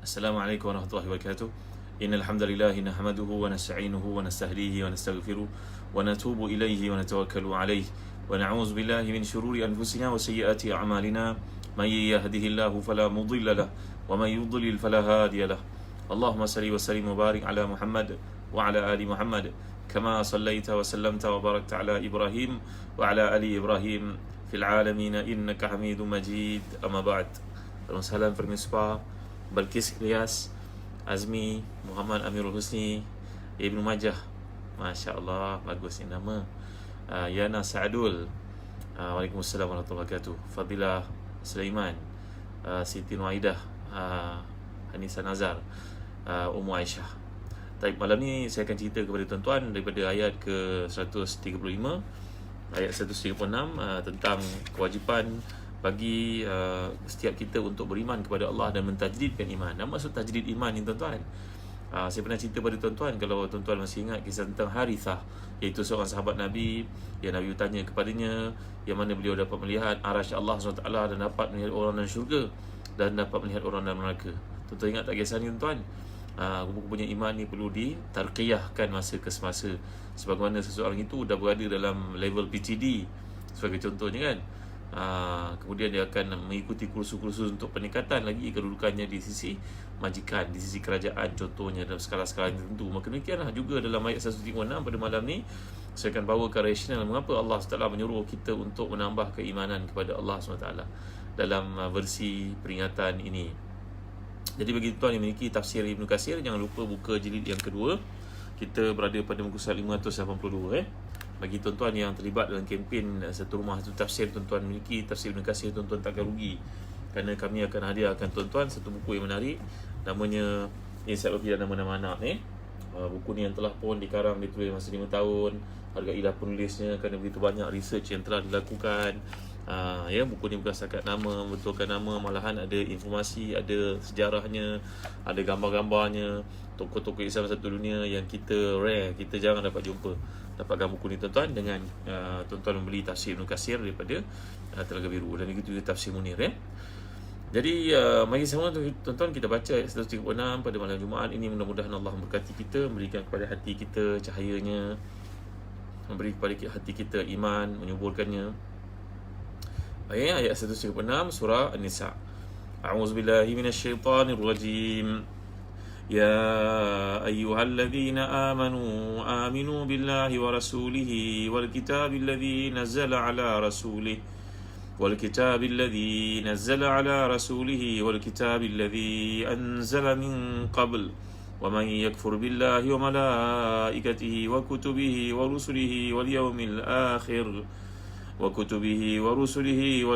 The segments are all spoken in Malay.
Assalamualaikum warahmatullahi wabarakatuh. Innal hamdalillah nahmaduhu wa nasta'inuhu wa nastahdihi wa nastaghfiruh wa natubu ilaihi wa natawakkalu alaihi wa na'udzu billahi min shururi anfusina wa sayyiati a'malina. May yahdihillahu fala mudilla lahu wa may yudlil fala hadiya lahu. Allahumma salli wa sallim wa barik ala Muhammad wa ala ali Muhammad kama sallaita wa sallamta wa barakta ala Ibrahim wa ala ali Ibrahim fil alamin innaka Hamidum Majid. Amma ba'd. Salam permispa Balkis Ilyas, Azmi, Muhammad Amirul Husni, Ibnu Majah. Masya Allah, bagus ni nama. Yana Sa'adul. Waalaikumsalam warahmatullahi wabarakatuh. Fadilah Sulaiman, Siti Nuaidah, Hanisa Nazar, Ummu Aisyah. Baik, malam ni saya akan cerita kepada tuan-tuan daripada ayat ke 135, ayat 136 tentang kewajipan bagi setiap kita untuk beriman kepada Allah dan mentajdidkan iman. Apa maksud tajdid iman ni tuan-tuan? Saya pernah cerita pada tuan-tuan, kalau tuan-tuan masih ingat kisah tentang Harithah, iaitu seorang sahabat Nabi yang Nabi bertanya kepadanya, yang mana beliau dapat melihat arasy Allah SWT dan dapat melihat orang dalam syurga dan dapat melihat orang dalam neraka. Tuan-tuan ingat tak kisah ni tuan-tuan? Punya iman ni perlu ditarqiyahkan masa ke semasa, sebagaimana seseorang itu dah berada dalam level PhD sebagai contohnya kan. Kemudian dia akan mengikuti kursus-kursus untuk peningkatan lagi kedudukannya di sisi majikan, di sisi kerajaan contohnya, dalam skala-skala tertentu. Maka demikianlah juga dalam ayat 136 pada malam ni saya akan bawakan rasional mengapa Allah SWT menyuruh kita untuk menambah keimanan kepada Allah SWT dalam versi peringatan ini. Jadi bagi tuan yang memiliki tafsir Ibnu Katsir, jangan lupa buka jilid yang kedua. Kita berada pada muka surat 582. Bagi tuan-tuan yang terlibat dalam kempen Satu Rumah Satu Tafsir, tuan-tuan memiliki tafsir Ibnu Katsir, tuan-tuan takkan rugi, kerana kami akan hadiahkan tuan-tuan satu buku yang menarik, namanya Ensiklopedia Nama-Nama Anak ni. Buku ni yang telah pun dikarang, ditulis masa 5 tahun. Hargailah penulisnya kerana begitu banyak research yang telah dilakukan. Buku ni berdasarkan nama, membetulkan nama, malahan ada informasi, ada sejarahnya, ada gambar-gambarnya, tokoh-tokoh Islam satu dunia yang kita rare, kita jarang dapat jumpa. Dapatkan buku ni tuan-tuan dengan tuan-tuan membeli tafsir Ibnu Katsir daripada Telaga Biru, dan begitu juga tafsir Munir Jadi mari sama tuan-tuan kita baca ayat 136 pada malam Jumaat ini. Mudah-mudahan Allah memberkati kita, memberikan kepada hati kita cahayanya, memberi kepada hati kita iman, menyuburkannya. Ayat 136 surah An-Nisa. A'udzubillahi minasyaitonirrajim. Ya ayyuhalladzina aminu billahi wa rasulihi wal kitabil ladzi nazzala ala rasulihi wal kitabil ladzi nazzala ala rasulihi wal kitabil ladzi anzala min qabl wa man yakfur billahi wa malaikatihi wa kutubihi wa rusulihi wal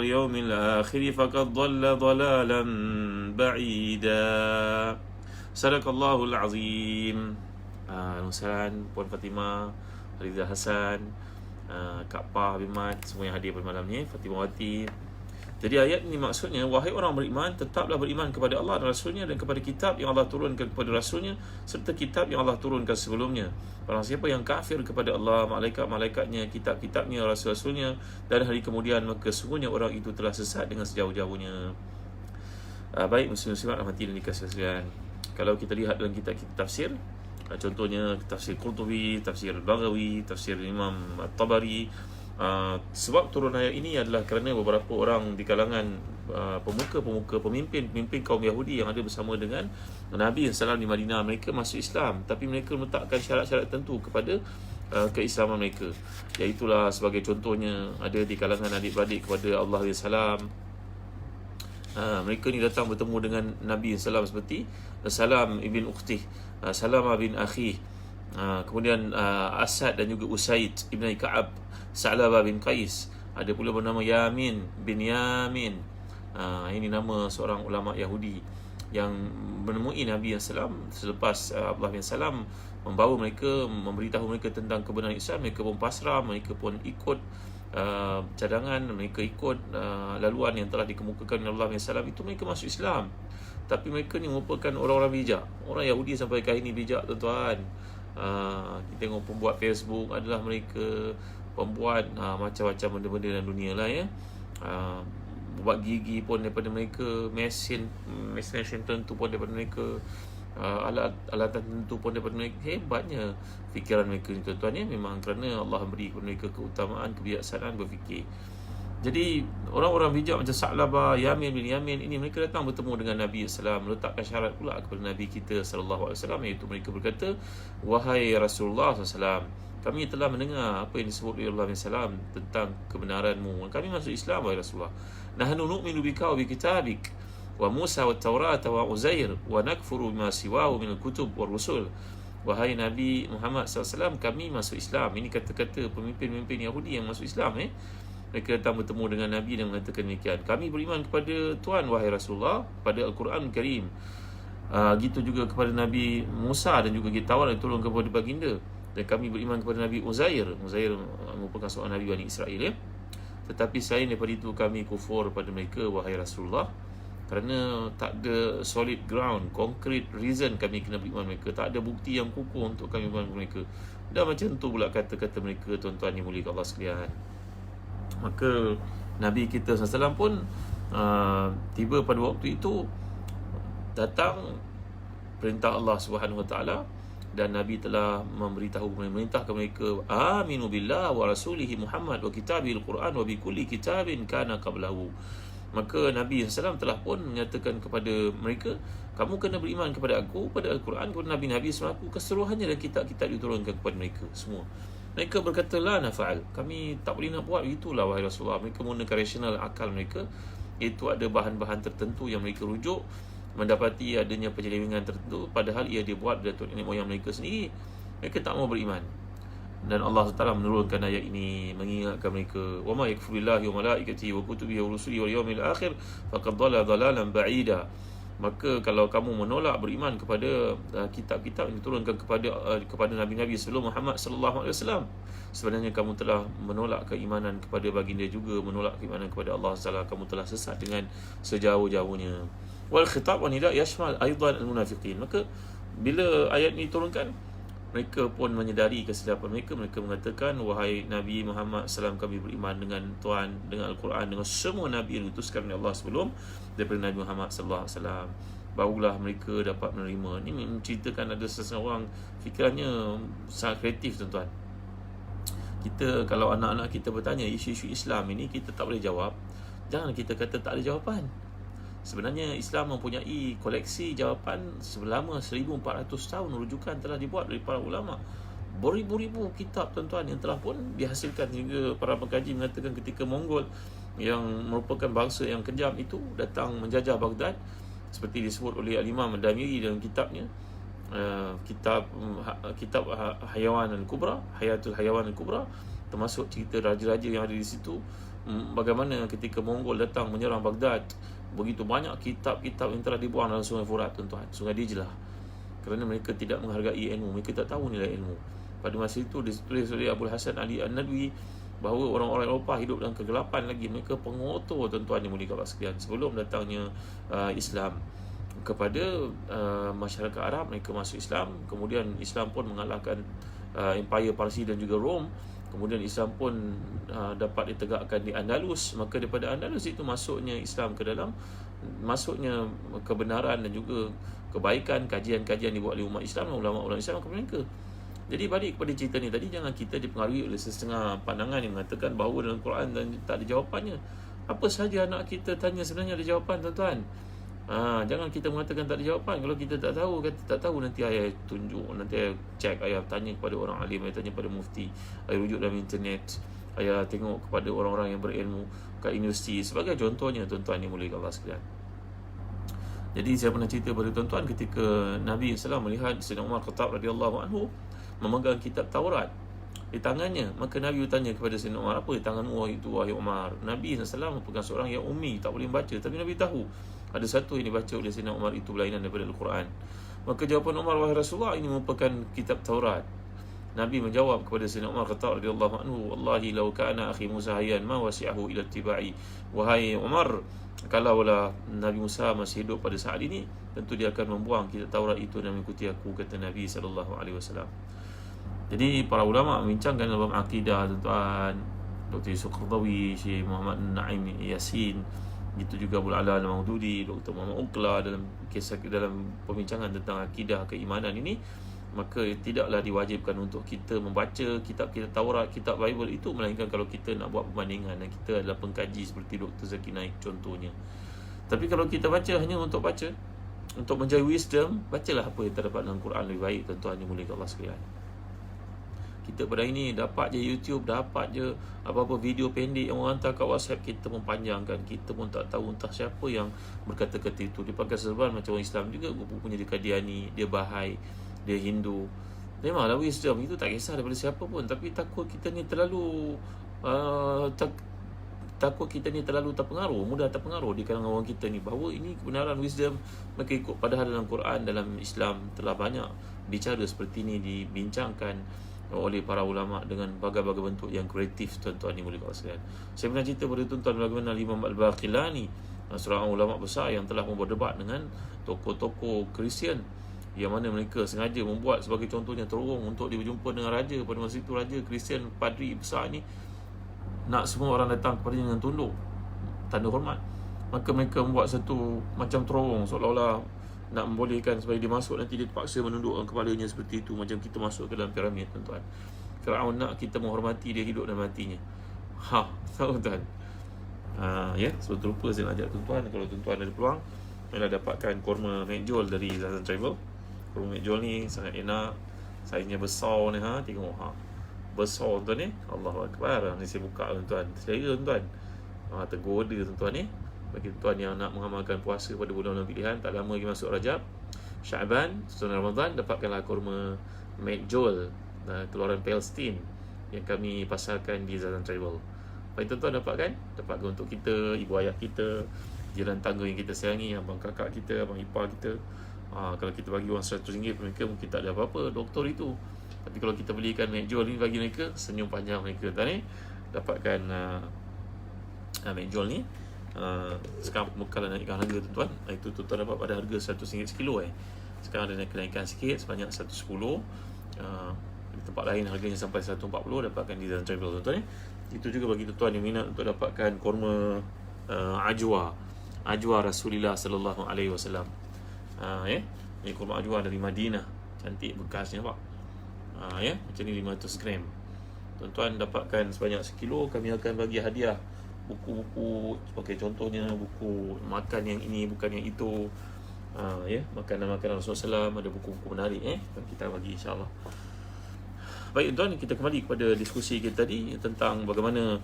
yawmil akhir faqad dhalla dhalalan ba'ida. Sadaqallahul azim. Nusan, Puan Fatimah, Riza Hasan, Kak Pah, Bimat, semua yang hadir pada malam ni, Fatimah Wati. Jadi ayat ini maksudnya, wahai orang beriman, tetaplah beriman kepada Allah dan Rasulnya dan kepada kitab yang Allah turunkan kepada Rasulnya serta kitab yang Allah turunkan sebelumnya. Barang siapa yang kafir kepada Allah, malaikat-malaikatnya, kitab-kitabnya, Rasul-Rasulnya dan hari kemudian, maka sungguhnya orang itu telah sesat dengan sejauh-jauhnya. Baik muslim-muslimat rahmati dan dikasihi. Kalau kita lihat dalam kitab-kitab tafsir, contohnya tafsir Qurtubi, tafsir Baghawi, tafsir Imam At-Tabari, sebab turun ayat ini adalah kerana beberapa orang di kalangan pemuka-pemuka, pemimpin kaum Yahudi yang ada bersama dengan Nabi SAW di Madinah, mereka masuk Islam, tapi mereka meletakkan syarat-syarat tertentu kepada keislaman mereka. Iaitulah sebagai contohnya, ada di kalangan adik-beradik kepada Allah SAW. Mereka ni datang bertemu dengan Nabi SAW seperti Salam ibn Ukhtih, Salamah bin Akhi, kemudian Asad dan juga Usaid ibn Ka'ab, Sa'labah bin Qais. Ada pula bernama Yamin bin Yamin. Ini nama seorang ulama Yahudi yang menemui Nabi SAW selepas Abdullah bin Salam membawa mereka, memberitahu mereka tentang kebenaran Islam. Mereka pun pasrah, mereka pun ikut cadangan, mereka ikut laluan yang telah dikemukakan oleh Allah SAW. Itu mereka masuk Islam, tapi mereka ni merupakan orang-orang bijak. Orang Yahudi sampai kali ini bijak tuan-tuan. Kita tengok pembuat Facebook adalah mereka, pembuat macam-macam benda-benda dalam dunia lah ya. buat gigi pun daripada mereka, mesin tertentu pun daripada mereka, alatan tertentu pun daripada mereka. Hebatnya fikiran mereka ni tuan-tuan ya. Memang kerana Allah beri kepada mereka keutamaan, kebijaksanaan berfikir. Jadi orang-orang bijak macam Sa'labah, Yamin bin Yamin ini, mereka datang bertemu dengan Nabi SAW, meletakkan syarat pula kepada Nabi kita SAW, iaitu mereka berkata, wahai Rasulullah SAW, kami telah mendengar apa yang disebut oleh Allah SAW tentang kebenaranmu. Kami masuk Islam, wahai Rasulullah. Nahnu nu'minu bika wa bi kitabik wa Musa wa Taurat wa Uzair wa nakfuru bima siwahu min al-kutub wa rusul. Wahai Nabi Muhammad SAW, kami masuk Islam. Ini kata-kata pemimpin-pemimpin Yahudi yang masuk Islam. Mereka datang bertemu dengan Nabi dan mengatakan demikian. Kami beriman kepada Tuhan, wahai Rasulullah, pada Al-Quran Karim. Gitu juga kepada Nabi Musa dan juga Taurat yang turun kepada baginda. Dan kami beriman kepada Nabi Uzair. Uzair merupakan seorang Nabi Bani Israel. Tetapi selain daripada itu, kami kufur pada mereka, wahai Rasulullah, kerana tak ada solid ground, concrete reason kami kena beriman mereka. Tak ada bukti yang kukuh untuk kami beriman mereka. Dan macam tu pula kata-kata mereka, tuan-tuan yang mulia Allah sekalian. Maka Nabi kita SAW pun tiba pada waktu itu, datang perintah Allah Subhanahu Wa Taala, dan Nabi telah memerintahkan mereka, aminu billah wa rasulihi Muhammad wa kitabil Quran wa bi kulli kitabin kana qablahu. Maka Nabi SAW telah pun menyatakan kepada mereka, kamu kena beriman kepada aku, pada Al-Quran, kepada Nabi-Nabi selaku keseluruhannya, dan kitab-kitab diturunkan kepada mereka semua. Mereka berkata, la nafa'al, kami tak boleh nak buat begitulah wahai Rasulullah. Mereka menggunakan rasional akal mereka, iaitu ada bahan-bahan tertentu yang mereka rujuk, mendapati adanya penyelewengan tertentu, padahal ia dibuat dari nenek moyang mereka sendiri. Mereka tak mau beriman. Dan Allah Taala menurunkan ayat ini mengingatkan mereka, wa ma yakfuru billahi wa malaikatihi wa kutubihi wa rusulihi wal yawmil akhir faqad dhalla dhalalan ba'ida. Maka kalau kamu menolak beriman kepada kitab-kitab yang diturunkan kepada nabi-nabi sebelum Muhammad sallallahu alaihi wasallam, sebenarnya kamu telah menolak keimanan kepada baginda, juga menolak keimanan kepada Allah Taala. Kamu telah sesat dengan sejauh-jauhnya. Wal khitab wa nida yashmal aidan al munafiqin. Maka bila ayat ini turunkan, mereka pun menyedari kesilapan mereka. Mereka mengatakan, wahai Nabi Muhammad SAW, kami beriman dengan Tuhan, dengan Al-Quran, dengan semua Nabi yang diutuskan oleh Allah sebelum daripada Nabi Muhammad SAW. Barulah mereka dapat menerima. Ini menceritakan ada seseorang fikirannya sangat kreatif, tuan-tuan. Kita, kalau anak-anak kita bertanya isu-isu Islam ini, kita tak boleh jawab. Jangan kita kata tak ada jawapan. Sebenarnya Islam mempunyai koleksi jawapan selama 1400 tahun. Rujukan telah dibuat oleh para ulama. Beribu-ribu kitab, tuan-tuan, yang telah pun dihasilkan. Hingga para pengkaji mengatakan ketika Mongol yang merupakan bangsa yang kejam itu datang menjajah Baghdad, seperti disebut oleh Al-Imam Ad-Damiri dalam kitabnya, kitab Hayawan Al-Kubra, Hayatul Hayawan Al-Kubra, termasuk cerita raja-raja yang ada di situ, bagaimana ketika Mongol datang menyerang Baghdad, begitu banyak kitab-kitab yang telah dibuang dalam Sungai Furat, tuan-tuan, Sungai Dijlah, kerana mereka tidak menghargai ilmu, mereka tak tahu nilai ilmu. Pada masa itu ditulis oleh Abul Hasan Ali An-Nadwi bahawa orang-orang Eropah hidup dalam kegelapan lagi. Mereka pengotor, tuan-tuan yang mulia sekalian, sebelum datangnya Islam kepada masyarakat Arab. Mereka masuk Islam, kemudian Islam pun mengalahkan Empire Parsi dan juga Rom. Kemudian Islam pun dapat ditegakkan di Andalus. Maka daripada Andalus itu masuknya Islam ke dalam, masuknya kebenaran dan juga kebaikan, kajian-kajian dibuat oleh umat Islam, ulama-ulama Islam kepada mereka. Jadi balik kepada cerita ni tadi, jangan kita dipengaruhi oleh setengah pandangan yang mengatakan bahawa dalam Quran dan tak ada jawapannya. Apa sahaja anak kita tanya sebenarnya ada jawapan, tuan-tuan. Jangan kita mengatakan tak ada jawapan. Kalau kita tak tahu, kata tak tahu, nanti ayah tunjuk, nanti ayah cek, ayah tanya kepada orang alim, ayah tanya kepada mufti, ayah rujuk dalam internet, ayah tengok kepada orang-orang yang berilmu kat universiti, sebagai contohnya, tuan-tuan yang mulia Allah sekalian. Jadi saya pernah cerita kepada tuan-tuan ketika Nabi SAW melihat Sayyidina Umar Khattab radhiyallahu anhu memegang kitab Taurat di tangannya. Maka Nabi bertanya kepada Sayyidina Umar, apa di tanganmu itu wahai Umar? Nabi SAW merupakan seorang yang ummi, tak boleh membaca, tapi Nabi tahu ada satu yang dibaca oleh Sayyidina Umar itu berlainan daripada Al-Quran. Maka jawapan Umar, wahai Rasulullah, ini merupakan kitab Taurat. Nabi menjawab kepada Sayyidina Umar Khattab radhiyallahu anhu, wallahi law kana akhi Musa hayyan ma wasi'ahu ila ittiba'i. Wahai Umar, kalaulah Nabi Musa masih hidup pada saat ini, tentu dia akan membuang kitab Taurat itu dan mengikuti aku, kata Nabi SAW. Jadi para ulama membincangkan dalam akidah, tuan-tuan, Dr. Yusuf Qardawi, Syekh Muhammad Naim Yasin, Begitu juga Abul Ala Al-Maududi, Dr. Muhammad Uqla dalam kisah, dalam perbincangan tentang akidah keimanan ini. Maka tidaklah diwajibkan untuk kita membaca kitab-kitab Taurat, kitab Bible itu, melainkan kalau kita nak buat perbandingan dan kita adalah pengkaji seperti Dr. Zakir Naik contohnya. Tapi kalau kita baca hanya untuk baca, untuk mencari wisdom, bacalah apa yang terdapat dalam Quran lebih baik, tuan-tuan yang mulia Allah sekalian. Kita pada ini dapat je YouTube, dapat je apa-apa video pendek yang orang hantar kat WhatsApp, kita pun panjangkan, kita pun tak tahu entah siapa yang berkata-kata itu. Dia pakai serban macam orang Islam juga, punya dia Qadiani, dia Bahai, dia Hindu. Memanglah wisdom itu tak kisah daripada siapa pun, tapi takut kita ni terlalu takut kita ni terlalu terpengaruh, mudah terpengaruh di kalangan orang kita ni, bahawa ini kebenaran wisdom. Maka ikut padahal dalam Quran, dalam Islam telah banyak bicara seperti ini dibincangkan oleh para ulama dengan berbagai bentuk yang kreatif, tuan-tuan ni mulia sekalian. Saya pernah cerita pada tuan-tuan bagaimana Imam Al-Baqillani, seorang ulama besar yang telah berdebat dengan tokoh-tokoh Kristian, yang mana mereka sengaja membuat sebagai contohnya terowong untuk dia berjumpa dengan raja. Pada masa itu raja Kristian, padri besar ni, nak semua orang datang kepadanya dengan tunduk, tanda hormat. Maka mereka membuat satu macam terowong, seolah-olah nak membolehkan supaya dia masuk, nanti dia terpaksa menundukkan kepalanya seperti itu, macam kita masuk ke dalam piramid, tuan-tuan. Firaun nak kita menghormati dia hidup dan matinya. Tahu tuan? Ya, sebab lupa saya nak ajak tuan-tuan, kalau tuan-tuan ada peluang, boleh dapatkan kurma McJowl dari Zazan Travel. Kurma McJowl ni sangat enak, saiznya besar ni, tengok besar tuan ni. Allahu Akbar. Ni saya buka tuan-tuan, selera tuan-tuan. Tergoda tuan-tuan ni. Bagi tuan yang nak mengamalkan puasa pada bulan-bulan pilihan, tak lama lagi masuk Rajab, Syaban, sunnah Ramadan, dapatkanlah kurma McJowl keluaran Palestine yang kami pasarkan di Zazan Travel. Baik tuan-tuan, dapatkan untuk kita, ibu ayah kita, jiran tangga yang kita sayangi, abang kakak kita, abang ipar kita. Kalau kita bagi orang RM100, mereka mungkin tak ada apa-apa, doktor itu. Tapi kalau kita belikan McJowl ni bagi mereka, senyum panjang mereka. Tuan dapatkan McJowl ni. Sekarang bekalan naikkan harga, tuan-tuan. Itu tuan-tuan dapat pada harga RM100 sekilo. Sekarang ada kenaikan sikit sebanyak RM110. Di tempat lain harganya sampai RM140, dapatkan di Zazan Travel, tuan-tuan. Itu juga bagi tuan-tuan yang minat untuk dapatkan kurma ajwa Rasulullah sallallahu alaihi wasallam. Ini kurma ajwa dari Madinah, cantik bekasnya, pak. Macam ni 500 gram. Tuan-tuan dapatkan sebanyak sekilo. Kami akan bagi hadiah buku-buku, sebagai contohnya buku makan yang ini, bukan yang itu, makanan-makanan Rasulullah SAW. Ada buku-buku menarik kita bagi, insyaAllah. Baik tuan, kita kembali kepada diskusi kita tadi tentang bagaimana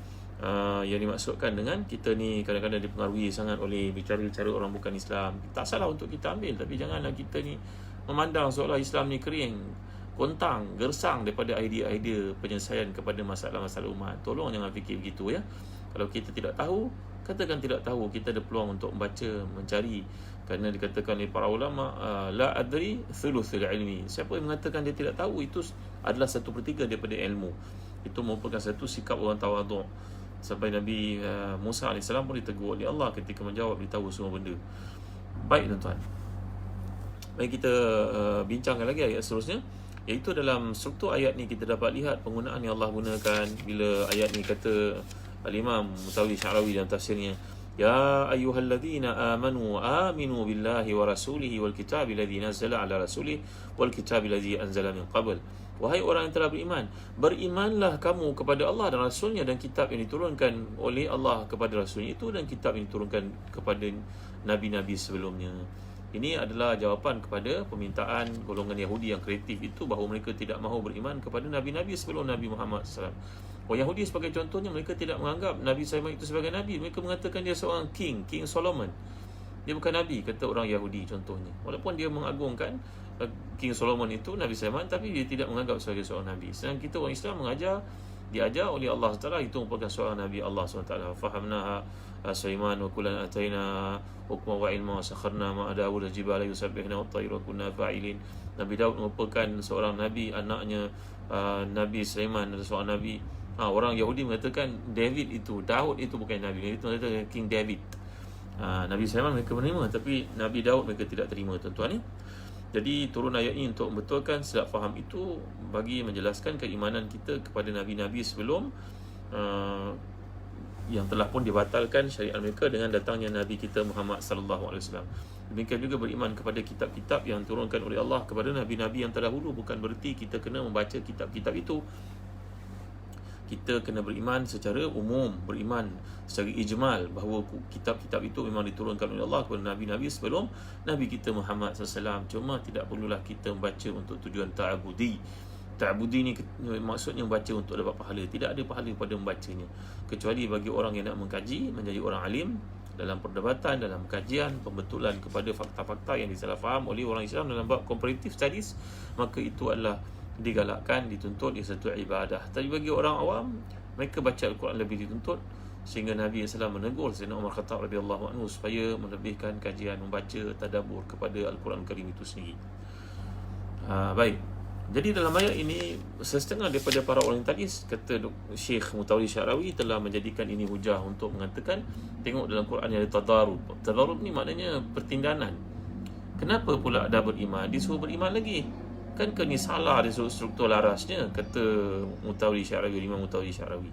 yang dimaksudkan dengan kita ni kadang-kadang dipengaruhi sangat oleh bicara-bicara orang bukan Islam. Tak salah untuk kita ambil, tapi janganlah kita ni memandang seolah Islam ni kering, kontang, gersang daripada idea-idea penyelesaian kepada masalah-masalah umat. Tolong jangan fikir begitu, ya. Kalau kita tidak tahu, katakan tidak tahu. Kita ada peluang untuk membaca, mencari. Kerana dikatakan oleh para ulama, la adri thuluthul ilmi. Siapa yang mengatakan dia tidak tahu, itu adalah 1/3 daripada ilmu. Itu merupakan satu sikap orang tawaduk. Sampai Nabi Musa AS pun ditegur oleh Allah ketika menjawab, beritahu semua benda. Baik tuan-tuan, mari kita bincangkan lagi ayat seterusnya, iaitu dalam struktur ayat ni kita dapat lihat penggunaan yang Allah gunakan bila ayat ni kata Al-Imam Mutawalli Sya'rawi dalam tafsirnya, Ya ayyuhalladzina amanu aminu billahi wa rasulihi wal kitabi alladzi nazzala ala rasulihi wal kitabi alladzi anzala min qabl. Wahai orang yang telah beriman, berimanlah kamu kepada Allah dan Rasulnya dan kitab yang diturunkan oleh Allah kepada Rasulnya itu dan kitab yang diturunkan kepada Nabi-Nabi sebelumnya. Ini adalah jawapan kepada permintaan golongan Yahudi yang kreatif itu, bahawa mereka tidak mahu beriman kepada Nabi-Nabi sebelum Nabi Muhammad SAW. Orang Yahudi sebagai contohnya, mereka tidak menganggap Nabi Sulaiman itu sebagai Nabi. Mereka mengatakan dia seorang King Solomon. Dia bukan Nabi, kata orang Yahudi contohnya. Walaupun dia mengagungkan King Solomon itu Nabi Sulaiman, tapi dia tidak menganggap sebagai seorang Nabi. Sedangkan kita orang Islam diajar oleh Allah SWT, itu merupakan seorang Nabi Allah SWT. Fahamnaha Sulaiman wa kullan atayna hukma wa ilma wa sakharna ma Dawud al-jibala yusabbihna wa at-tayra kunna fa'ilin. Nabi Daud merupakan seorang Nabi, anaknya Nabi Sulaiman adalah seorang Nabi. Orang Yahudi mengatakan Daud itu bukan Nabi. Itu mengatakan King David. Nabi Sulaiman mereka menerima, tapi Nabi Daud mereka tidak terima, tuan-tuan ni. Jadi turun ayat ini untuk membetulkan silap faham itu, bagi menjelaskan keimanan kita kepada Nabi-Nabi sebelum yang telah pun dibatalkan syariat mereka dengan datangnya Nabi kita Muhammad sallallahu alaihi wasallam. Demikian juga beriman kepada kitab-kitab yang diturunkan oleh Allah kepada nabi-nabi yang terdahulu, bukan bererti kita kena membaca kitab-kitab itu. Kita kena beriman secara umum, beriman secara ijmal bahawa kitab-kitab itu memang diturunkan oleh Allah kepada nabi-nabi sebelum Nabi kita Muhammad SAW. Cuma tidak perlulah kita membaca untuk tujuan ta'abudi. Ta'abudi ni maksudnya membaca untuk dapat pahala. Tidak ada pahala pada membacanya, kecuali bagi orang yang nak mengkaji, menjadi orang alim dalam perdebatan, dalam kajian, pembetulan kepada fakta-fakta yang disalah faham oleh orang Islam dalam bab comparative studies, maka itu adalah digalakkan, dituntut, ia satu ibadah. Tapi bagi orang awam, mereka baca Al-Quran lebih dituntut, sehingga Nabi SAW menegur Sayyidina Umar Khattab radhiyallahu anhu supaya melebihkan kajian, membaca, tadabbur kepada Al-Quran Karim itu sendiri. Baik. Jadi dalam ayat ini, setengah daripada para orientalis, kata Syekh Mutawalli Sya'rawi, telah menjadikan ini hujah untuk mengatakan, tengok dalam Quran yang ada tadarub. Tadarub ni maknanya pertindanan. Kenapa pula dah beriman disuruh beriman lagi? Kan ni salah dari struktur larasnya, kata Mutawalli Sya'rawi, Imam Mutawalli Sya'rawi.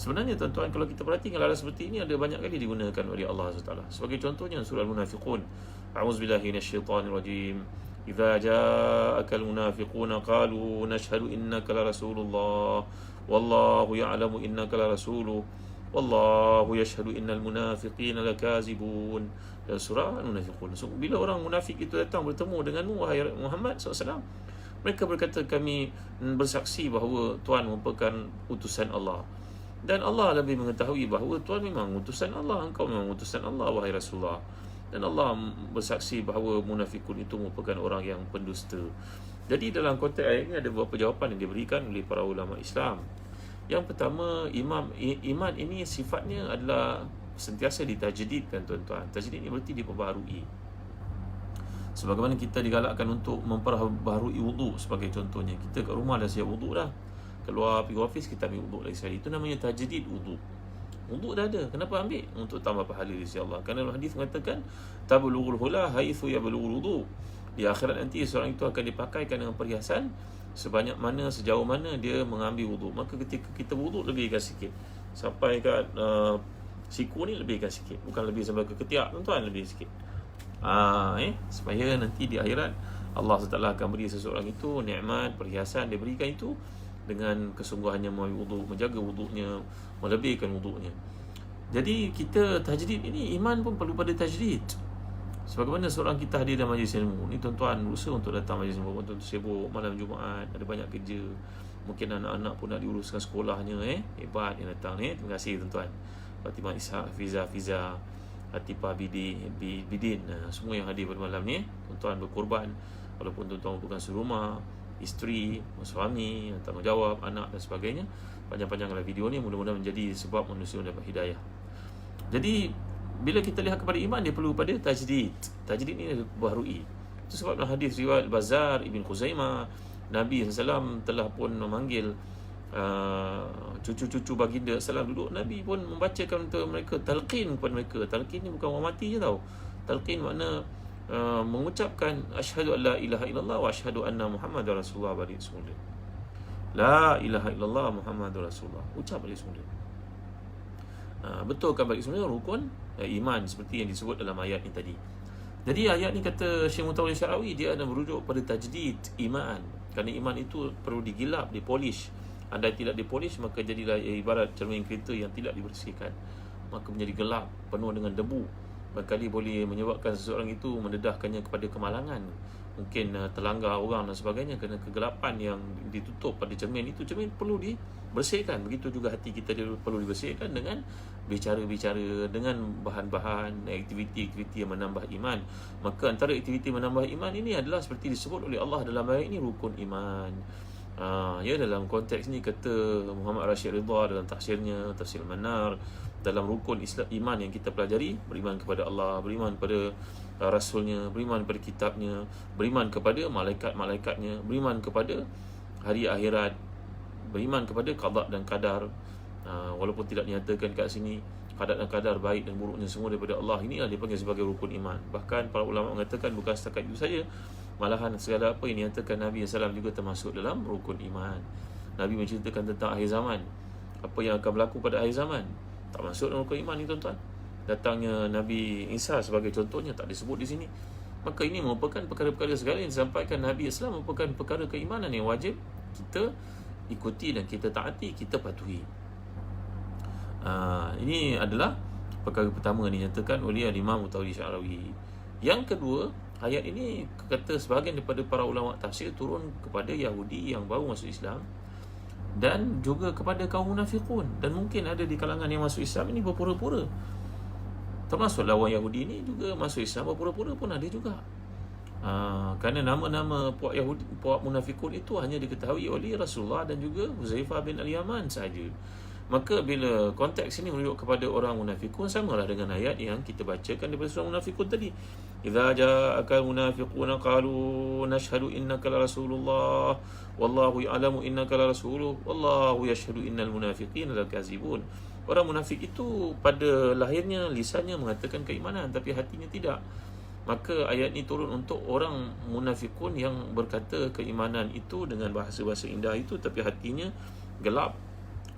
Sebenarnya tuan-tuan, kalau kita perhatikan laras seperti ini ada banyak kali digunakan oleh Allah SWT. Sebagai contohnya surah Al-Munafiqun, a'udzubillahi minasyaitanirrajim. إذا جاءك المنافقون قالوا نشهد إنك لرسول الله والله يعلم إنك لرسوله والله يشهد إن المنافقين لكاذبون. Dalam surah Al-Munafiqun. So, bila orang munafik itu datang bertemu denganmu, wahai Muhammad SAW, mereka berkata, kami bersaksi bahawa Tuhan merupakan utusan Allah, dan Allah lebih mengetahui bahawa Tuhan memang utusan Allah, engkau memang utusan Allah, wahai Rasulullah. Dan Allah bersaksi bahawa munafikun itu merupakan orang yang pendusta. Jadi dalam konteks ayat ini ada beberapa jawapan yang diberikan oleh para ulama Islam. Yang pertama, iman ini sifatnya adalah sentiasa ditajdidkan, tuan-tuan. Tajdid ini berarti diperbaharui. Sebagaimana kita digalakkan untuk memperbaharui wuduk sebagai contohnya. Kita kat rumah dah siap wuduk dah, keluar pergi office kita ambil wuduk lagi sekali. Itu namanya tajdid wuduk. Wuduk dah ada, kenapa ambil? Untuk tambah pahala di sisi Allah. Kerana hadis mengatakan tablughul hula haitsu yablughul wudu. Di akhirat nanti seorang itu akan dipakaikan dengan perhiasan sebanyak mana, sejauh mana dia mengambil wuduk. Maka ketika kita wuduk, lebihkan sikit sampai kat siku ni, lebihkan sikit. Bukan lebih sampai ke ketiak, tuan-tuan, lebih sikit. Supaya nanti di akhirat Allah SWT akan beri seseorang itu nikmat, perhiasan, dia berikan itu dengan kesungguhannya mengambil wuduk, menjaga wuduknya, melebihkan wuduknya. Jadi kita tajdid ini, iman pun perlu pada tajdid. Sebagaimana seorang kita hadir dalam majlis ilmu ni, tuan-tuan berusaha untuk datang majlis ilmu, tuan-tuan sibuk malam Jumaat, ada banyak kerja, mungkin anak-anak pun nak diuruskan sekolahnya. Hebat yang datang ni. Terima kasih tuan-tuan, Fatimah Ishak, Fiza, Atifah Bidin, semua yang hadir pada malam ni. Tuan-tuan berkorban, walaupun tuan-tuan bukan serumah, isteri, suami, tanggungjawab, anak dan sebagainya. Panjang-panjanglah video ni, mudah-mudahan menjadi sebab manusia dapat hidayah. Jadi bila kita lihat kepada iman, dia perlu pada tajdid. Tajdid ni baharui. Itu sebab dalam hadis riwayat Bazar Ibn Khuzaimah, Nabi SAW telah pun memanggil cucu-cucu baginda salam duduk. Nabi pun membacakan untuk mereka, talqin kepada mereka. Talqin ni bukan orang mati je tau. Talqin makna mengucapkan asyhadu an la ilaha illallah wa asyhadu anna Muhammadar Rasulullah balik semula. La ilaha illallah Muhammadur Rasulullah. Ucap balik semula. Betulkan balik semula rukun iman seperti yang disebut dalam ayat ni tadi. Jadi ayat ni kata Syekh Mutawalli Sya'rawi, dia ada merujuk pada tajdid iman. Kerana iman itu perlu digilap, dipolish. Andai tidak dipolish, maka jadilah ibarat cermin kereta yang tidak dibersihkan, maka menjadi gelap, penuh dengan debu. Barangkali boleh menyebabkan seseorang itu mendedahkannya kepada kemalangan, mungkin terlanggar orang dan sebagainya kerana kegelapan yang ditutup pada cermin itu. Cermin perlu dibersihkan. Begitu juga hati kita perlu dibersihkan dengan bicara-bicara, dengan bahan-bahan aktiviti-aktiviti yang menambah iman. Maka antara aktiviti menambah iman ini adalah seperti disebut oleh Allah dalam ayat ini, rukun iman. Dalam konteks ni kata Muhammad Rashid Ridha dalam tafsirnya, Tafsir Manar, dalam rukun Islam iman yang kita pelajari, beriman kepada Allah, beriman kepada Rasulnya, beriman kepada kitabnya, beriman kepada malaikat-malaikatnya, beriman kepada hari akhirat, beriman kepada qada dan qadar. Walaupun tidak dinyatakan kat sini, qada dan qadar baik dan buruknya semua daripada Allah. Inilah dipanggil sebagai rukun iman. Bahkan para ulama mengatakan bukan setakat itu saja, malahan segala apa yang dinyatakan Nabi SAW juga termasuk dalam rukun iman. Nabi menceritakan tentang akhir zaman, apa yang akan berlaku pada akhir zaman. Tak masuk dalam rukun iman ni tuan-tuan. Datangnya Nabi Isa sebagai contohnya tak disebut di sini. Maka ini merupakan perkara-perkara segala yang disampaikan Nabi Islam merupakan perkara keimanan yang wajib kita ikuti dan kita taati, kita patuhi. Ini adalah perkara pertama yang dinyatakan oleh Imam Mutawalli Sya'rawi. Yang kedua, ayat ini kata sebahagian daripada para ulama tafsir turun kepada Yahudi yang baru masuk Islam dan juga kepada kaum munafiqun, dan mungkin ada di kalangan yang masuk Islam ini berpura-pura. Termasuk lawan Yahudi ini juga masuk Islam berpura-pura pun ada juga. Kerana nama-nama puak Yahudi, puak munafikun itu hanya diketahui oleh Rasulullah dan juga Huzaifah bin Al-Yaman sahaja. Maka bila konteks ini merujuk kepada orang munafikun, samalah dengan ayat yang kita bacakan daripada surah munafikun tadi. Idza ja'aka al-munafiquna qalu nashhadu innaka la rasulullah wallahu ya'lamu innaka la rasuluhu wallahu yashhadu innal munafiqina lakazibun. Orang munafik itu pada lahirnya, lisannya mengatakan keimanan tapi hatinya tidak. Maka ayat ini turun untuk orang munafikun yang berkata keimanan itu dengan bahasa-bahasa indah itu tapi hatinya gelap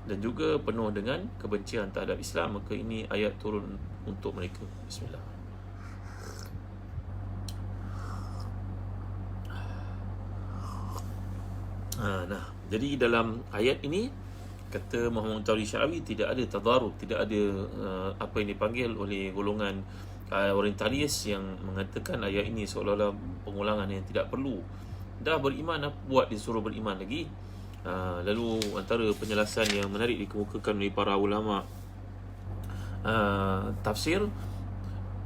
dan juga penuh dengan kebencian terhadap Islam. Maka ini ayat turun untuk mereka. Bismillah. Jadi dalam ayat ini kata Muhammad Mutawalli Sya'rawi tidak ada tadarub, tidak ada apa yang dipanggil oleh golongan orientalis yang mengatakan ayat ini seolah-olah pengulangan yang tidak perlu. Dah beriman, apa buat disuruh beriman lagi? Lalu antara penjelasan yang menarik dikemukakan oleh para ulama tafsir,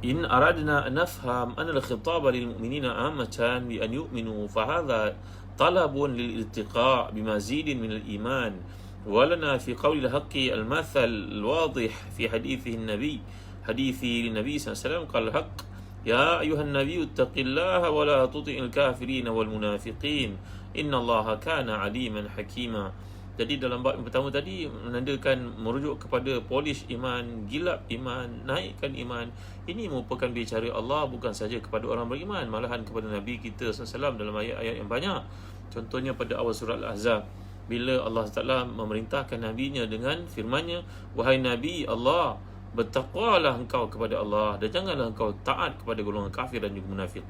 in aradna an nafham anna al-khitaba lil mu'minina amatan bi an yu'minu fa hadha talabun lil irtiqa' bimazidin min al-iman. ولنا في قول الحق المثل الواضح في حديث النبي صلى الله عليه وسلم قال الحق يا أيها النبي اتق الله ولا تطع الكافرين والمنافقين إن الله كان عليما حكيما. Jadi dalam bab yang pertama tadi menandakan merujuk kepada polish iman, gilap iman, naikkan iman. Ini merupakan bicara Allah bukan saja kepada orang beriman, malahan kepada Nabi kita SAW dalam ayat-ayat yang banyak. Contohnya pada awal surah Al-Ahzab, bila Allah Ta'ala memerintahkan Nabi-Nya dengan firman-Nya, wahai Nabi Allah, bertakwalah engkau kepada Allah dan janganlah engkau taat kepada golongan kafir dan juga munafik.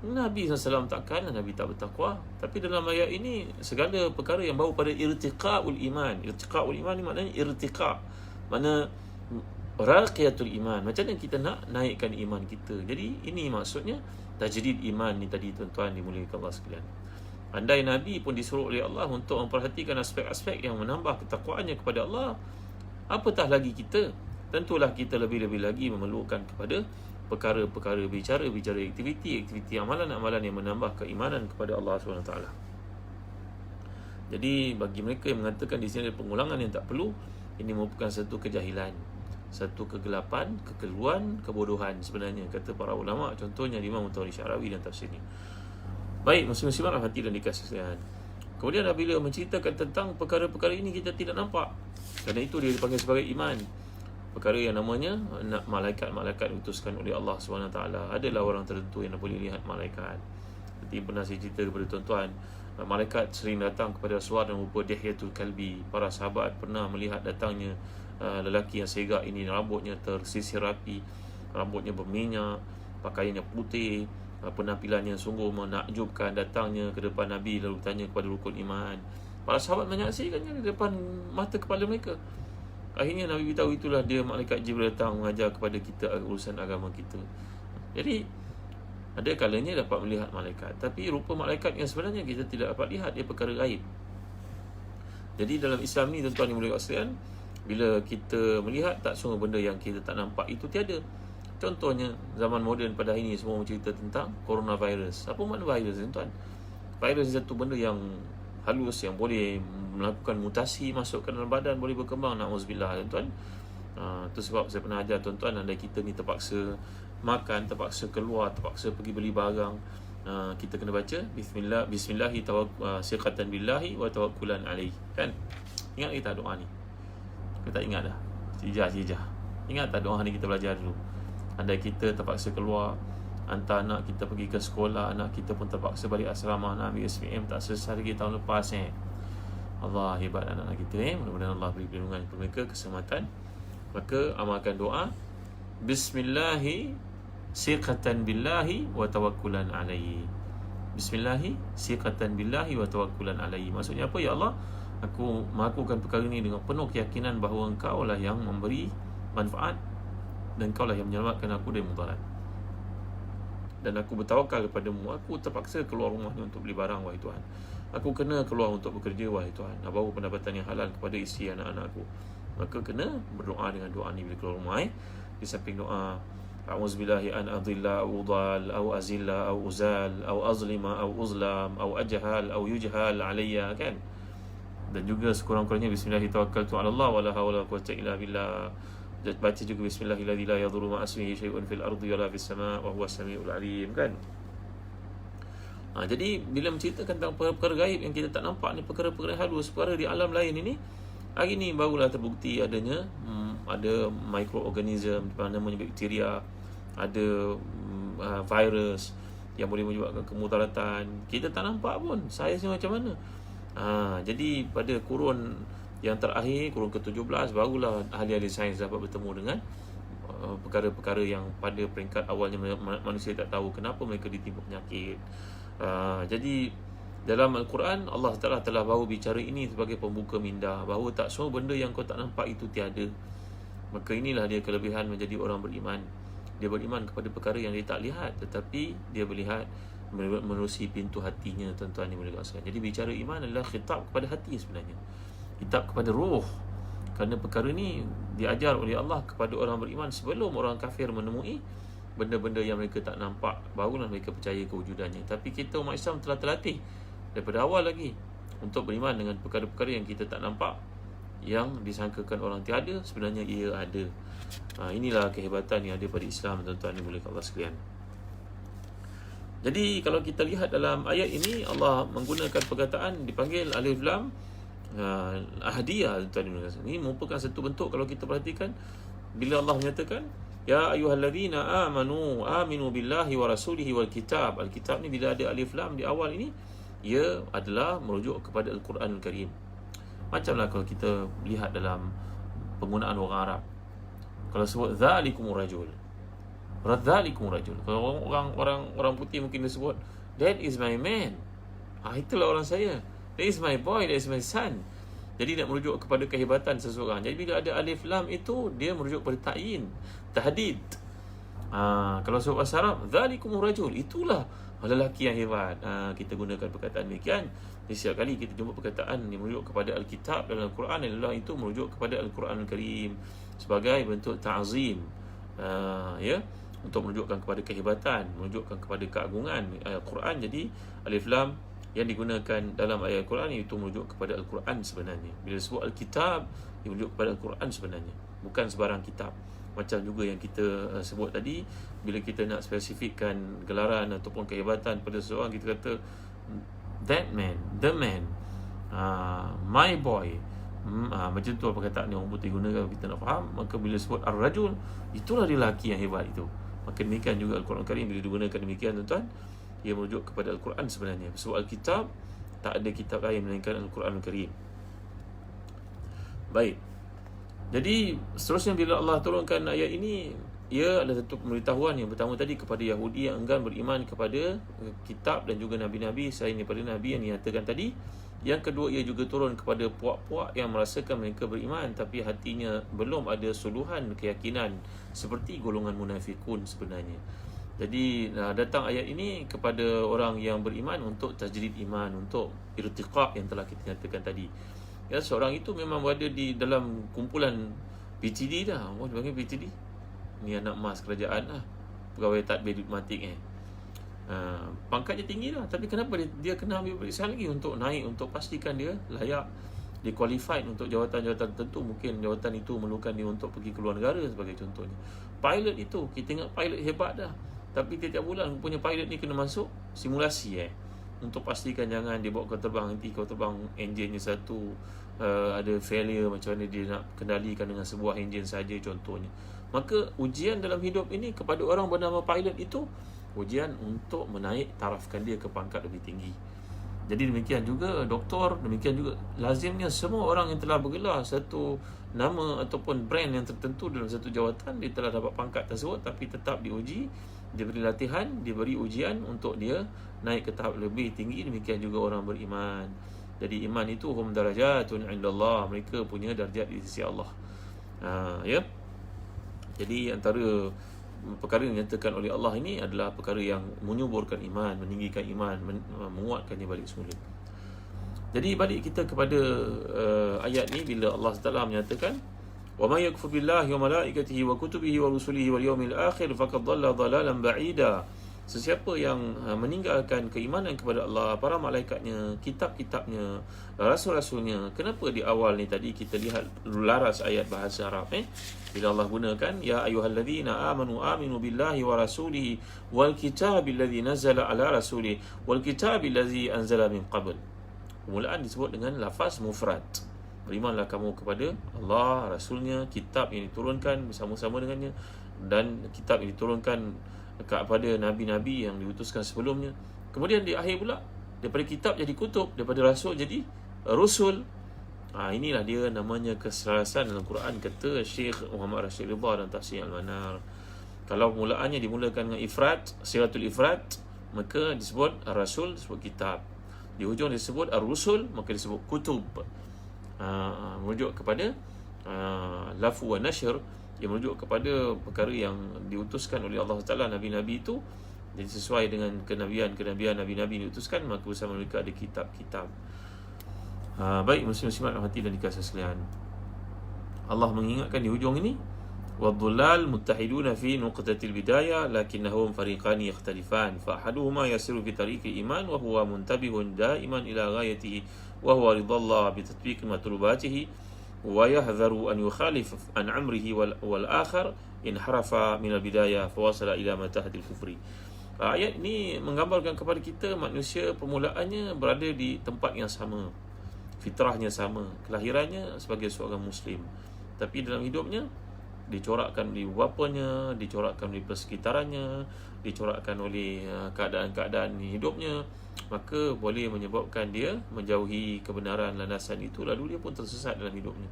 Nabi SAW takkan Nabi tak bertakwa. Tapi dalam ayat ini segala perkara yang bawa pada irtiqa'ul iman. Irtiqa'ul iman ni maknanya irtiqa', mana raqiyatul iman, macam mana kita nak naikkan iman kita. Jadi ini maksudnya tajdid iman ni tadi tuan-tuan dimuliakan Allah sekalian. Andai Nabi pun disuruh oleh Allah untuk memperhatikan aspek-aspek yang menambah ketakwaannya kepada Allah, apatah lagi kita. Tentulah kita lebih-lebih lagi memerlukan kepada perkara-perkara bicara aktiviti amalan-amalan yang menambah keimanan kepada Allah SWT. Jadi bagi mereka yang mengatakan di sini ada pengulangan yang tak perlu, ini merupakan satu kejahilan, satu kegelapan, kekeliruan, kebodohan sebenarnya, kata para ulama. Contohnya Imam Mutawalli Sya'rawi dan tafsirnya. Baik, muslim-muslimat rahmati dan dikasihkan. Kemudian apabila menceritakan tentang perkara-perkara ini kita tidak nampak, kerana itu dia dipanggil sebagai iman. Perkara yang namanya malaikat-malaikat diutuskan oleh Allah SWT. Adalah orang tertentu yang boleh lihat malaikat. Seperti pernah saya cerita kepada tuan-tuan, malaikat sering datang kepada suara dan rupa Dihyatul Kalbi. Para sahabat pernah melihat datangnya lelaki yang segak ini, rambutnya tersisir rapi, rambutnya berminyak, pakaiannya putih, penampilannya sungguh menakjubkan. Datangnya ke depan Nabi lalu bertanya kepada rukun iman. Para sahabat menyaksikannya di depan mata kepala mereka. Akhirnya Nabi beritahu itulah dia malaikat Jibril datang mengajar kepada kita urusan agama kita. Jadi ada kalanya dapat melihat malaikat, tapi rupa malaikat yang sebenarnya kita tidak dapat lihat, dia perkara gaib. Jadi dalam Islam ni tuan-tuan yang mulia sekalian, bila kita melihat tak semua benda yang kita tak nampak itu tiada. Contohnya zaman moden pada hari ini semua cerita tentang coronavirus. Apa makna virus tuan? Virus is satu benda yang halus yang boleh melakukan mutasi masuk ke dalam badan, boleh berkembang, na'udzubillah tuan. Itu sebab saya pernah ajar tuan-tuan, andai kita ni terpaksa makan, terpaksa keluar, terpaksa pergi beli barang, kita kena baca bismillahi siqatan billahi wa tawakkulan alaihi, kan? Ingat kita doa ni? Kita tak ingat dah? Sijah. Ingat tak doa ni kita belajar dulu? Andai kita terpaksa keluar, hantar anak kita pergi ke sekolah, anak kita pun terpaksa balik asrama, nak ambil SPM, tak selesai lagi tahun lepas Allah, hebat anak-anak kita. Mudah-mudahan Allah beri perlindungan kepada mereka, keselamatan Maka amalkan doa Bismillahi siqatan billahi wa tawakkulan alaihi. Bismillahi siqatan billahi wa tawakkulan alaihi. Maksudnya apa? Ya Allah, aku melakukan perkara ini dengan penuh keyakinan bahawa Engkau lah yang memberi manfaat dan Engkau lah yang menyelamatkan aku dari mudarat. Dan aku bertawakal kepadamu. Aku terpaksa keluar rumah ni untuk beli barang, wahai Tuhan. Aku kena keluar untuk bekerja, wahai Tuhan. Nak bawa pendapatan yang halal kepada isteri anak-anak aku. Maka kena berdoa dengan doa ni bila keluar rumah. Di samping doa A'udzubillahi an adilla au udal au azilla au uzal au azlima au uzlam au ajhal au yujhal alayya, kan? Dan juga sekurang-kurangnya Bismillahi tawakkaltu 'ala Allah wa la hawla wa la quwwata illa billah. Baca juga Bismillahilladzi la yadhurru ma'a ismihi syai'un fil ardi wa la fis sama' wa huwas samiul alim, kan? Jadi bila menceritakan tentang perkara gaib yang kita tak nampak ni, perkara-perkara halus, perkara di alam lain ini, hari ni barulah terbukti adanya ada mikroorganism namanya bakteria, ada virus yang boleh menyebabkan kemudaratan. Kita tak nampak pun saiznya macam mana. Jadi pada kurun yang terakhir, kurun ke-17, barulah ahli-ahli sains dapat bertemu dengan perkara-perkara yang pada peringkat awalnya manusia tak tahu kenapa mereka ditimpa penyakit. Jadi dalam Al-Quran, Allah Ta'ala telah baru bicara ini sebagai pembuka minda, bahawa tak semua benda yang kau tak nampak itu tiada. Maka inilah dia kelebihan menjadi orang beriman. Dia beriman kepada perkara yang dia tak lihat, tetapi dia melihat menerusi pintu hatinya, tuan-tuan yang boleh sekalian. Jadi bicara iman adalah khitab kepada hati sebenarnya, khitab kepada roh. Kerana perkara ni diajar oleh Allah kepada orang beriman sebelum orang kafir menemui benda-benda yang mereka tak nampak, barulah mereka percaya kewujudannya. Tapi kita umat Islam telah terlatih daripada awal lagi untuk beriman dengan perkara-perkara yang kita tak nampak, yang disangkakan orang tiada, sebenarnya ia ada. Inilah kehebatan yang ada pada Islam, tuan-tuan yang boleh Allah sekalian. Jadi kalau kita lihat dalam ayat ini, Allah menggunakan perkataan dipanggil alif lam ahdiyah, tuan-tuan. Ini merupakan satu bentuk, kalau kita perhatikan, bila Allah menyatakan ya ayyuhalladzina aminu billahi wa rasulihi wal kitab. Al-kitab ni bila ada alif lam di awal ini, ia adalah merujuk kepada Al-Quranul Karim. Macamlah kalau kita lihat dalam penggunaan orang Arab, kalau sebut dzalikumur rajul, radzalikumur rajul, kalau orang putih mungkin dia sebut that is my man, itulah orang saya, that is my boy, that is my son. Jadi nak merujuk kepada kehebatan seseorang. Jadi bila ada alif lam itu, dia merujuk kepada ta'yin, tahdid. Kalau sebut bahasa Arab, dzalikumur rajul, itulah lelaki yang hebat. Kita gunakan perkataan demikian. Jadi setiap kali kita jumpa perkataan yang merujuk kepada Alkitab dalam Al-Quran, adalah itu merujuk kepada Al-Quranul Karim sebagai bentuk ta'zim, untuk menunjukkan kepada kehebatan, menunjukkan kepada keagungan Al-Quran. Jadi alif lam yang digunakan dalam ayat Al-Quran itu merujuk kepada Al-Quran sebenarnya. Bila sebut Alkitab, dia merujuk kepada Al-Quran sebenarnya, bukan sebarang kitab. Macam juga yang kita sebut tadi, bila kita nak spesifikkan gelaran ataupun kehebatan pada seseorang, kita kata that man, the man, my boy. Macam tu perkataan yang orang putih gunakan, kita nak faham. Maka bila sebut ar-rajul, itulah dia lelaki yang hebat itu. Maka demikian juga Al-Quran Karim bila digunakan demikian, tuan-tuan, ia merujuk kepada Al-Quran sebenarnya. Sebab Al-Kitab, tak ada kitab lain melainkan Al-Quran Karim. Baik. Jadi seterusnya bila Allah turunkan ayat ini, ia adalah satu pemberitahuan yang pertama tadi kepada Yahudi yang enggan beriman kepada kitab dan juga Nabi-Nabi selain daripada Nabi yang dinyatakan tadi. Yang kedua, ia juga turun kepada puak-puak yang merasakan mereka beriman tapi hatinya belum ada suluhan keyakinan, seperti golongan munafikun sebenarnya. Jadi datang ayat ini kepada orang yang beriman untuk tajdid iman, untuk irtiqaq yang telah kita nyatakan tadi. Ya, seorang itu memang berada di dalam kumpulan PTD dah. Dia panggil PTD. Ni anak emas kerajaan lah, pegawai tadbir diplomatik pangkatnya tinggi lah. Tapi kenapa dia kena ambil peperiksaan lagi untuk naik, untuk pastikan dia layak, dia qualified untuk jawatan-jawatan tertentu. Mungkin jawatan itu memerlukan dia untuk pergi ke luar negara sebagai contohnya. Pilot itu, kita ingat pilot hebat dah, tapi tiap-tiap bulan punya pilot ni kena masuk simulasi untuk pastikan jangan dia bawa kau terbang, nanti kau terbang enjinnya satu, ada failure, macam mana dia nak kendalikan dengan sebuah enjin saja contohnya. Maka ujian dalam hidup ini kepada orang bernama pilot itu, ujian untuk menaik tarafkan dia ke pangkat lebih tinggi. Jadi demikian juga doktor, demikian juga lazimnya semua orang yang telah bergelar satu nama ataupun brand yang tertentu dalam satu jawatan, dia telah dapat pangkat tersebut tapi tetap diuji, diberi latihan, diberi ujian untuk dia naik ke tahap lebih tinggi. Demikian juga orang beriman. Jadi iman itu hum darajatun indallah, mereka punya darjat di sisi Allah. Ya. Jadi antara perkara yang dinyatakan oleh Allah ini adalah perkara yang menyuburkan iman, meninggikan iman, menguatkannya balik semula. Jadi balik kita kepada ayat ni, bila Allah Taala menyatakan wa may yakfur billahi wa malaikatihi wa kutubihi wa rusulihi wal yawmil akhir faqad dhalla dhalalan ba'ida. Sesiapa yang meninggalkan keimanan kepada Allah, para malaikatnya, kitab-kitabnya, rasul-rasulnya. Kenapa di awal ni tadi kita lihat laras ayat bahasa Arab bila Allah gunakan ya ayyuhalladzina amanu aminu billahi wa rasulihi wal kitabil ladzi nazzala ala rasulihi wal kitabil ladzi anzala min qabl. Permulaan disebut dengan lafaz mufrad. Berimanlah kamu kepada Allah, rasulnya, kitab yang diturunkan bersama-sama dengannya, dan kitab yang diturunkan kepada nabi-nabi yang diutuskan sebelumnya. Kemudian di akhir pula, daripada kitab jadi kutub, daripada rasul jadi rusul. Inilah dia namanya keselarasan dalam Quran, kata Syekh Muhammad Rashid Ridha dan Tafsir Al-Manar. Kalau mulaannya dimulakan dengan ifrad, siratul ifrad, maka disebut rasul, disebut kitab. Di hujung disebut ar-rusul, maka disebut kutub. Merujuk kepada lafu wa nashr, yang merujuk kepada perkara yang diutuskan oleh Allah Ta'ala, nabi-nabi itu. Jadi sesuai dengan kenabian nabi-nabi yang diutuskan, maka bersama mereka ada kitab-kitab. Baik muslim-muslimat rahmati dan dikasihi sekalian, Allah mengingatkan di hujung ini, wadhullal muttahiduna fi nuqtatil bidayah lakinnahum fariqani yakhtalifan fa ahaduhuma yasiru fi tariqil iman wa huwa muntabihun daiman ila ghayatihi wa huwa ridallah bi tatbiq matlubatihi wa yahdharu an yukhalif an amrihi wal akhar in harafa min al bidayah fa wasala ila matahadil kufri. Ayat ini menggambarkan kepada kita manusia permulaannya berada di tempat yang sama, fitrahnya sama, kelahirannya sebagai seorang muslim, tapi dalam hidupnya dicorakkan oleh bapanya, dicorakkan oleh persekitarannya, dicorakkan oleh keadaan-keadaan hidupnya, maka boleh menyebabkan dia menjauhi kebenaran landasan itu, lalu dia pun tersesat dalam hidupnya.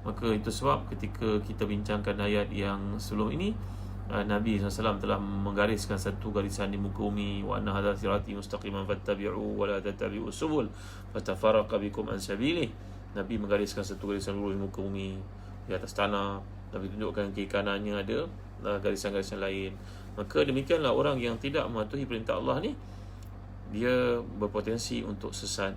Maka itu sebab ketika kita bincangkan ayat yang sebelum ini, Nabi SAW telah menggariskan satu garisan di muka bumi, wa anna hadza sirati mustaqiman fattabi'u wa la tattabi'u subul fatafarraqa bikum an sabilih. Nabi menggariskan satu garisan lurus di muka bumi, di atas tanah. Nabi tunjukkan kiri kanannya ada garisan-garisan lain. Maka demikianlah orang yang tidak mematuhi perintah Allah ni, dia berpotensi untuk sesat,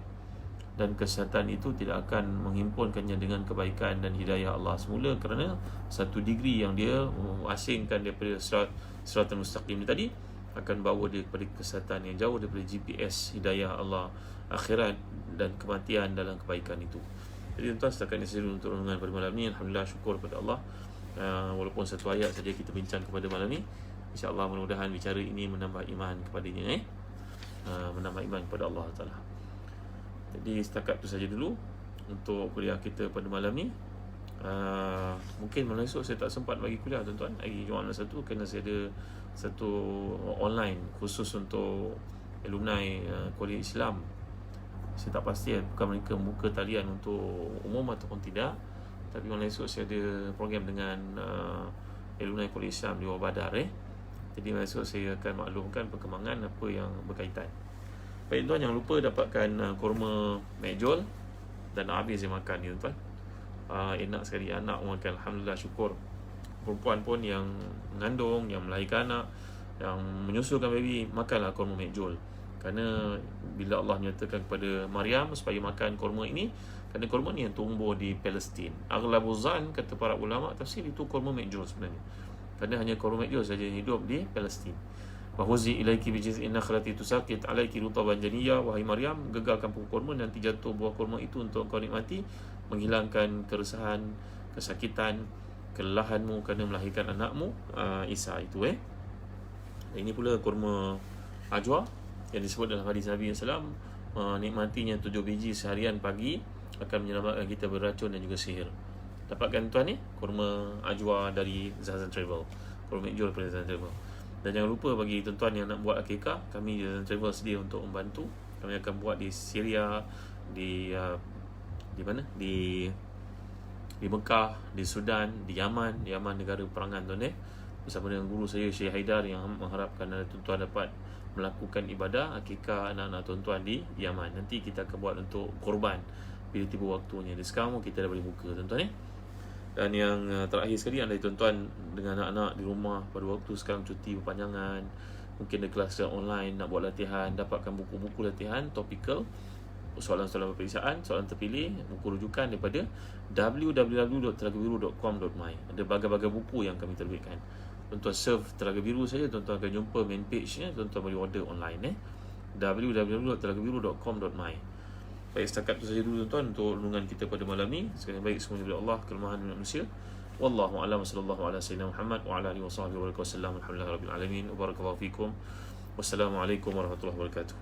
dan kesesatan itu tidak akan menghimpunkannya dengan kebaikan dan hidayah Allah semula, kerana satu degree yang dia asingkan daripada siratal mustaqim tadi akan bawa dia kepada kesesatan yang jauh daripada GPS hidayah Allah akhirat dan kematian dalam kebaikan itu. Jadi tuan-tuan, setakat ini saya untuk renungan pada malam ni. Alhamdulillah, syukur kepada Allah. Walaupun satu ayat saja kita bincang kepada malam ni, insya-Allah mudah-mudahan bicara ini menambah iman kepadanya, menambah iman kepada Allah Taala. Jadi setakat itu saja dulu untuk kuliah kita pada malam ni. Mungkin malam esok saya tak sempat bagi kuliah tuan-tuan, hari Jumaat satu, kerana saya ada satu online khusus untuk alumni Kuliah Islam. Saya tak pasti bukan mereka membuka talian untuk umum ataupun tidak, tapi malam esok saya ada program dengan alumni Kuliah Islam di Bawah Badar. Jadi malam esok saya akan maklumkan perkembangan apa yang berkaitan. Baik tuan, jangan lupa dapatkan kurma mekjol dan habis saya makan ni tuan. Enak sekali, anak makan, alhamdulillah, syukur. Perempuan pun yang mengandung, yang melahirkan anak, yang menyusukan baby, makanlah kurma mekjol. Kerana bila Allah menyatakan kepada Maryam supaya makan kurma ini, kerana kurma ni yang tumbuh di Palestin. Aghlabuzan, kata para ulama tafsir, itu kurma mekjol sebenarnya, kerana hanya kurma mekjol saja yang hidup di Palestin. Wahuzi ilaiki bijiz'in nakhlati tusaqit alaiki rutaban janiyya. Wahai Maryam, gegarkan pokok kurma, nanti jatuh buah kurma itu untuk kau nikmati, menghilangkan keresahan, kesakitan, kelelahanmu kerana melahirkan anakmu Isa itu. Ini pula kurma ajwa yang disebut dalam hadis Nabi SAW, nikmatinya 7 biji seharian pagi akan menyelamatkan kita beracun dan juga sihir. Dapatkan tuan ni kurma ajwa dari Zazan Travel, kurma mekjol daripada Zazan Travel. Dan jangan lupa bagi tuan-tuan yang nak buat akikah, kami di Zazan Travel sedia untuk membantu Kami akan buat di Syria, di mana? Di Mekah, di Sudan, di Yaman negara perangan tuan bersama dengan guru saya Syekh Haidar, yang mengharapkan tuan-tuan dapat melakukan ibadah akikah anak-anak tuan-tuan di Yaman. Nanti kita akan buat untuk korban bila tiba waktunya. Di sekarang kita dah boleh buka tuan-tuan Dan yang terakhir sekali adalah tuan-tuan dengan anak-anak di rumah pada waktu sekarang cuti berpanjangan, mungkin ada kelas online, nak buat latihan, dapatkan buku-buku latihan topikal, soalan-soalan peperiksaan, soalan terpilih, buku rujukan daripada www.telagabiru.com.my. Ada berbagai-bagai buku yang kami terbitkan. Tuan-tuan serve Telaga Biru saja, tuan-tuan akan jumpa main page-nya, tuan-tuan boleh order online www.telagabiru.com.my. Baik, setakat itu saja dulu tuan-tuan untuk renungan kita pada malam ni. Sekali baik semuanya dari Allah, kelemahan manusia. Wallahu a'lam, sallallahu ala sayyidina Muhammad wa ala alihi wa sahbihi wa sallam. Alhamdulillahirabbil alamin. Barakallahu fikum. Wassalamualaikum warahmatullahi wabarakatuh.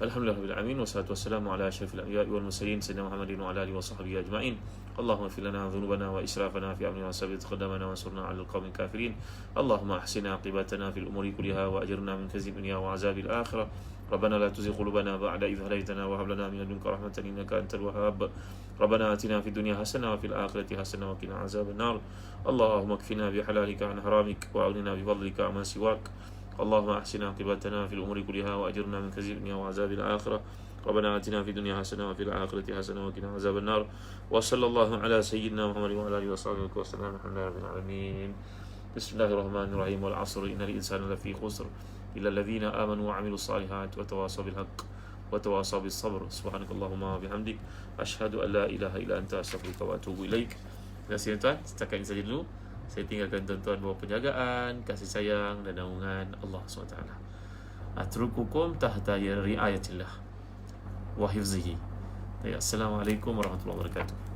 Alhamdulillahirabbil alamin, wassalatu wassalamu ala asyrafil anbiya'i wal mursalin sayyidina Muhammadin wa ala alihi wa sahbihi ajma'in. Allahumma ighfir lana dhunubana wa israfana fi amrina wa sabbit qadamana wa ansurna 'alal qawmil kafirin. Allahumma ahsina aqibatana fil umuri kulliha wa ajirna min khizyi dunya wa 'adzabil akhirah. ربنا لا تزغ قلوبنا بعد إذ هديتنا وهب لنا من لدنك رحمة إنك أنت الوهاب ربنا آتنا في الدنيا حسنة وفي الآخرة حسنة وقنا عذاب النار اللهم اكفنا بحلالك عن حرامك وأغننا بفضلك عمن سواك اللهم أحسن عاقبتنا في الأمور كلها وأجرنا من خزي الدنيا وعذاب الآخرة ربنا آتنا في الدنيا حسنة وفي الآخرة حسنة وقنا عذاب النار وصلى الله على سيدنا محمد وعلى آله وصحبه وسلم الحمد لله رب العالمين بسم الله الرحمن الرحيم والعصر إن الإنسان لفي خسر إلا الذين آمنوا وعملوا الصالحات وتواصوا بالحق وتواصوا بالصبر سبحانك اللهم وبحمدك أشهد أن لا إله إلا أنت أستغفرك وأتوب إليك. Terima kasih tuan, setakat ini saja dulu. Saya tinggalkan tuan-tuan bahawa penjagaan, kasih sayang dan naungan Allah SWT. Atrukukum tahta riayatillah wa hifzihi. Assalamualaikum warahmatullahi wabarakatuh.